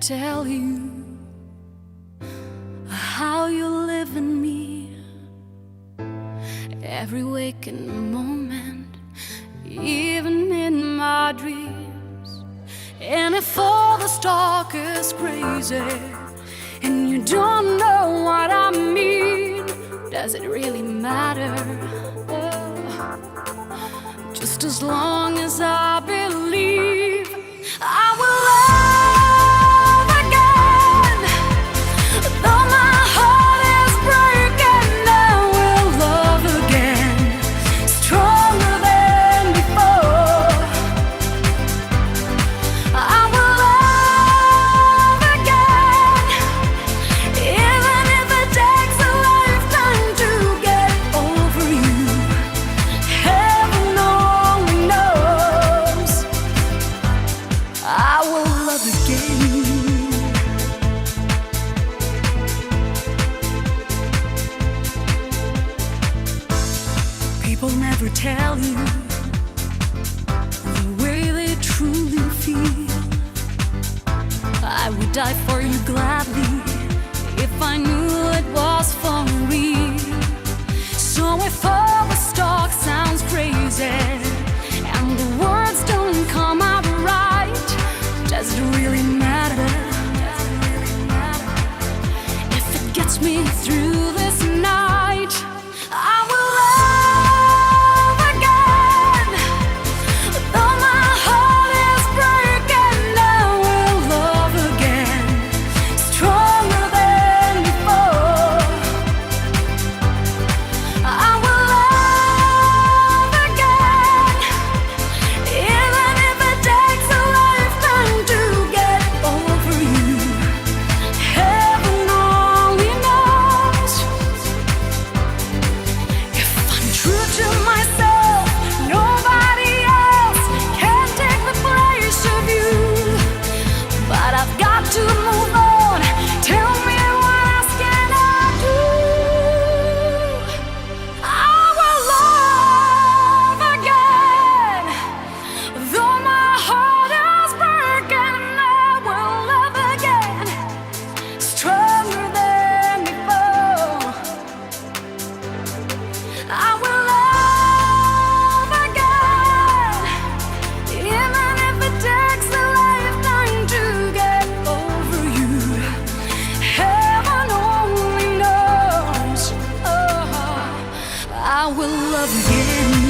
tell you how you live in me. Every waking moment, even in my dreams. And if all this talk is crazy and you don't know what I mean, does it really matter? Just as long as I believe I will love again. Though my heart is breaking, I will love again, stronger than before. I will love again, even if it takes a lifetime to get over you. Heaven only knows. I will love again. People never tell you the way they truly feel. I would die for you gladly if I knew it was for real. So if all this talk sounds crazy and the words don't come out right, does it really matter? If it gets me through this night, I will love again. Though my heart is breaking, I will love again, stronger than before. I will love again, even if it takes a lifetime to get over you. Heaven only knows. If I'm true to myself, nobody else can take the place of you. But I've got to move on. Tell me, what else can I do? I will love again. Though my heart is breaking, I will love again, stronger than before. I will love again, even if it takes a lifetime to get over you. Heaven only knows. Oh, I will love again.